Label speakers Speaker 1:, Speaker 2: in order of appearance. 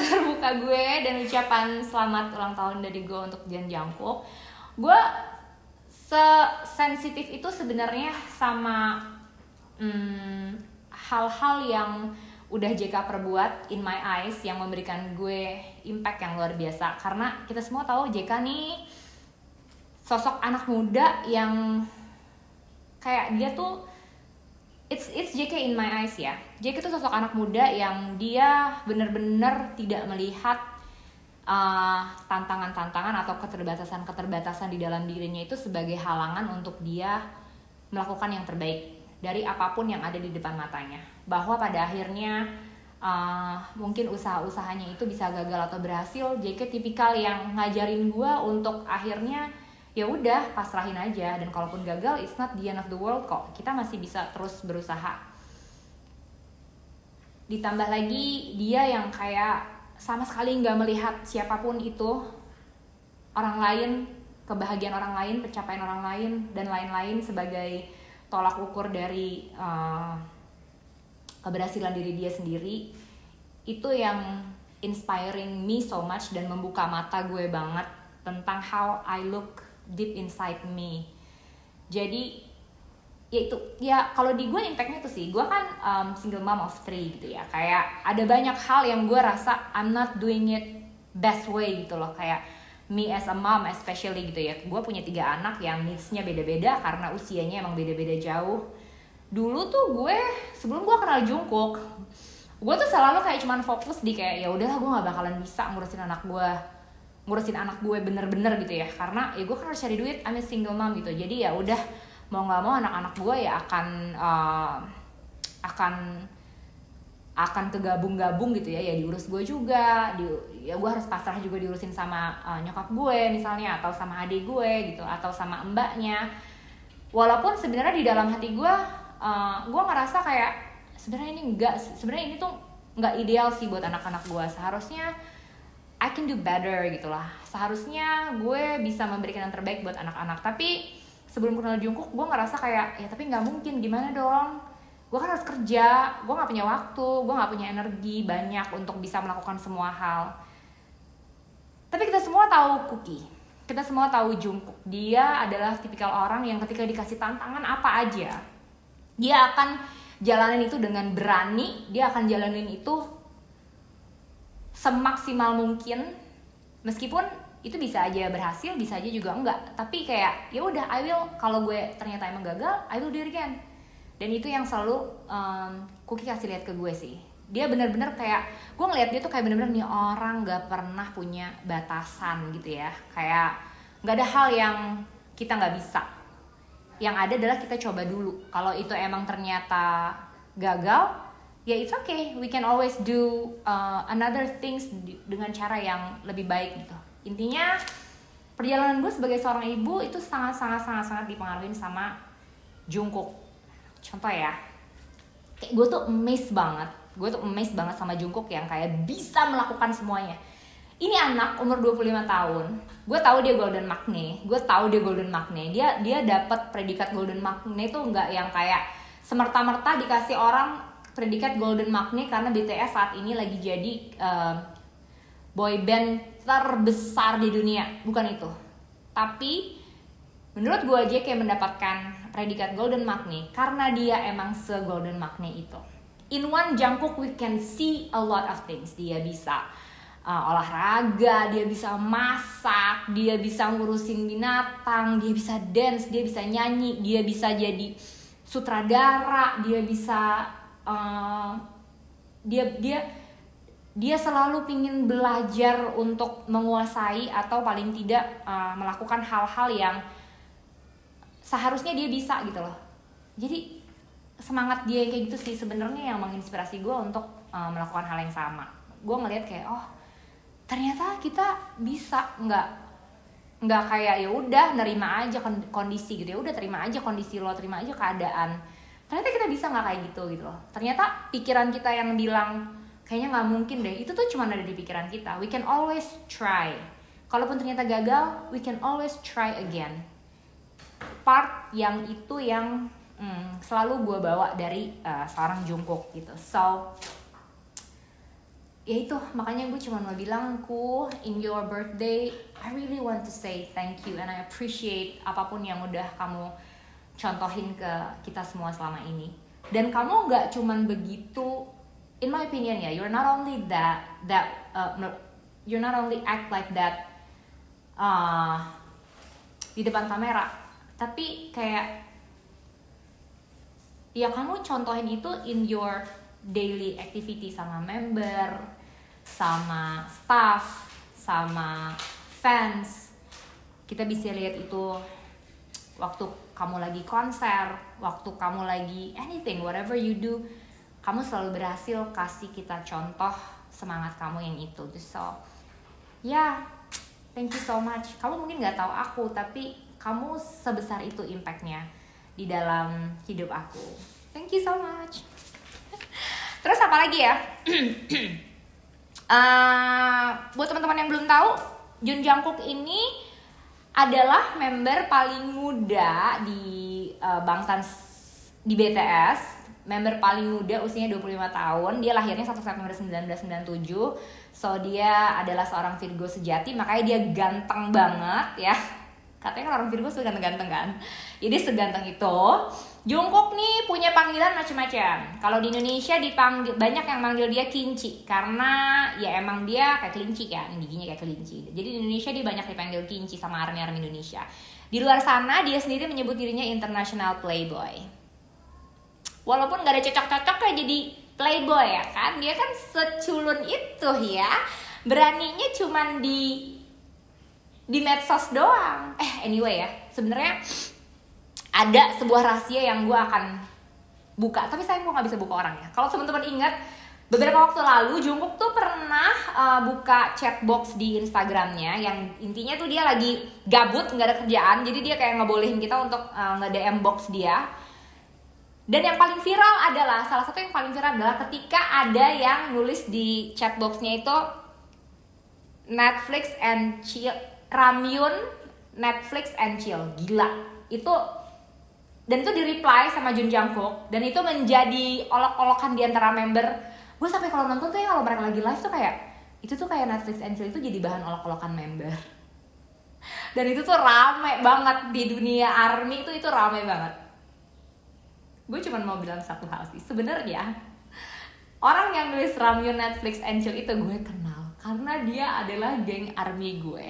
Speaker 1: terbuka gue dan ucapan selamat ulang tahun dari gue untuk Jungkook. Gue sensitif itu sebenarnya sama hal-hal yang udah JK perbuat in my eyes yang memberikan gue impact yang luar biasa. Karena kita semua tahu JK nih sosok anak muda yang kayak dia tuh it's JK in my eyes ya. JK tuh sosok anak muda yang dia bener-bener tidak melihat tantangan-tantangan atau keterbatasan-keterbatasan di dalam dirinya itu sebagai halangan untuk dia melakukan yang terbaik dari apapun yang ada di depan matanya. Bahwa pada akhirnya mungkin usaha-usahanya itu bisa gagal atau berhasil. JK tipikal yang ngajarin gue untuk akhirnya ya udah pasrahin aja, dan kalaupun gagal it's not the end of the world kok, kita masih bisa terus berusaha. Ditambah lagi dia yang kayak sama sekali nggak melihat siapapun itu, orang lain, kebahagiaan orang lain, pencapaian orang lain dan lain-lain sebagai tolak ukur dari keberhasilan diri dia sendiri. Itu yang inspiring me so much dan membuka mata gue banget tentang how I look deep inside me. Jadi ya kalau di gue impactnya tuh sih, gue kan single mom of 3 gitu ya, kayak ada banyak hal yang gue rasa I'm not doing it best way gitu loh, kayak me as a mom especially gitu ya. Gue punya 3 anak yang needs-nya beda-beda karena usianya emang beda-beda jauh. Dulu tuh gue sebelum gue kenal Jungkook, gue tuh selalu kayak cuman fokus di kayak ya udahlah gue nggak bakalan bisa ngurusin anak gue bener-bener gitu ya, karena ya gue kan harus cari duit, I'm a single mom gitu. Jadi ya udah mau nggak mau anak-anak gue ya akan kegabung-gabung gitu ya diurus gue juga, ya gue harus pasrah juga diurusin sama nyokap gue misalnya, atau sama adik gue gitu, atau sama mbaknya. Walaupun sebenarnya di dalam hati gue ngerasa kayak sebenarnya ini tuh nggak ideal sih buat anak-anak gue. Seharusnya I can do better gitulah. Seharusnya gue bisa memberikan yang terbaik buat anak-anak. Tapi sebelum kenal Jungkook, gue ngerasa kayak ya tapi nggak mungkin, gimana dong? Gue kan harus kerja, gue nggak punya waktu, gue nggak punya energi banyak untuk bisa melakukan semua hal. Tapi kita semua tahu Cookie, kita semua tahu Jungkook. Dia adalah tipikal orang yang ketika dikasih tantangan apa aja, dia akan jalanin itu dengan berani, dia akan jalanin itu semaksimal mungkin, meskipun itu bisa aja berhasil, bisa aja juga enggak. Tapi kayak ya udah, I will, kalau gue ternyata emang gagal, I will do it again. Dan itu yang selalu Cookie kasih lihat ke gue sih. Dia benar-benar kayak, gue ngeliat dia tuh kayak benar-benar nih orang nggak pernah punya batasan gitu ya. Kayak nggak ada hal yang kita nggak bisa. Yang ada adalah kita coba dulu. Kalau itu emang ternyata gagal, ya it's okay, we can always do another things dengan cara yang lebih baik gitu. Intinya perjalanan gue sebagai seorang ibu itu sangat dipengaruhi sama Jungkook. Contoh ya, kayak gue tuh amazed banget sama Jungkook yang kayak bisa melakukan semuanya. Ini anak umur 25 tahun, gue tahu dia golden maknae, dia dapat predikat golden maknae tuh nggak yang kayak semerta-merta dikasih orang predikat golden maknae karena BTS saat ini lagi jadi boy band terbesar di dunia, bukan itu. Tapi menurut gue aja kayak mendapatkan predikat golden maknae karena dia emang se-golden maknae itu. In one Jungkook we can see a lot of things. Dia bisa olahraga, dia bisa masak, dia bisa ngurusin binatang, dia bisa dance, dia bisa nyanyi, dia bisa jadi sutradara, dia bisa dia selalu pingin belajar untuk menguasai atau paling tidak melakukan hal-hal yang seharusnya dia bisa gitu loh. Jadi semangat dia kayak gitu sih sebenarnya yang menginspirasi gue untuk melakukan hal yang sama. Gue ngeliat kayak oh ternyata kita bisa, nggak kayak ya udah nerima aja kondisi gitu, ya udah terima aja kondisi lo, terima aja keadaan. Ternyata kita bisa nggak kayak gitu loh. Ternyata pikiran kita yang bilang kayaknya nggak mungkin deh, itu tuh cuma ada di pikiran kita. We can always try. Kalaupun ternyata gagal, we can always try again. Part yang itu yang selalu gue bawa dari seorang Jungkook gitu. So ya itu makanya gue cuma mau bilang, in your birthday I really want to say thank you and I appreciate apapun yang udah kamu contohin ke kita semua selama ini. Dan kamu nggak cuman begitu, in my opinion ya, you're not only you're not only act like that di depan kamera, tapi kayak ya kamu contohin itu in your daily activity sama member, sama staff, sama fans. Kita bisa lihat itu waktu kamu lagi konser, waktu kamu lagi anything, whatever you do, kamu selalu berhasil kasih kita contoh semangat kamu yang itu. So, ya, thank you so much. Kamu mungkin nggak tahu aku, tapi kamu sebesar itu impactnya di dalam hidup aku. Thank you so much. Terus apa lagi ya? Buat teman-teman yang belum tahu, Jun Jungkook ini adalah member paling muda di Bangtan di BTS, member paling muda usianya 25 tahun. Dia lahirnya 1 September 1997. So dia adalah seorang Virgo sejati, makanya dia ganteng banget ya. Katanya kan orang Virgo suka ganteng-ganteng kan. Jadi seganteng itu. Jungkook nih punya panggilan macam-macam. Kalau di Indonesia dipanggil, banyak yang manggil dia Kinci karena ya emang dia kayak kelinci kan, giginya kayak kelinci. Jadi di Indonesia dia banyak dipanggil Kinci sama army-army Indonesia. Di luar sana dia sendiri menyebut dirinya international playboy. Walaupun gak ada cocok-cocoknya jadi playboy ya kan, dia kan seculun itu ya. Beraninya cuman di medsos doang. Anyway ya, sebenarnya ada sebuah rahasia yang gue akan buka, tapi sayang gue gak bisa buka orang ya. Kalau teman-teman ingat, beberapa waktu lalu Jungkook tuh pernah buka chatbox di Instagramnya yang intinya tuh dia lagi gabut, gak ada kerjaan, jadi dia kayak ngebolehin kita untuk nge-DM box dia. Dan yang paling viral adalah, salah satu yang paling viral adalah ketika ada yang nulis di chatboxnya itu Netflix and chill, Ramyun Netflix and chill, gila itu. Dan itu di-reply sama Jun Jungkook. Dan itu menjadi olok-olokan di antara member. Gue sampai kalau nonton tuh ya, kalau mereka lagi live tuh kayak, itu tuh kayak Netflix and chill itu jadi bahan olok-olokan member. Dan itu tuh rame banget di dunia ARMY itu rame banget. Gue cuma mau bilang satu hal sih. Sebenarnya orang yang nulis Ramyun Netflix and chill itu gue kenal. Karena dia adalah geng ARMY gue.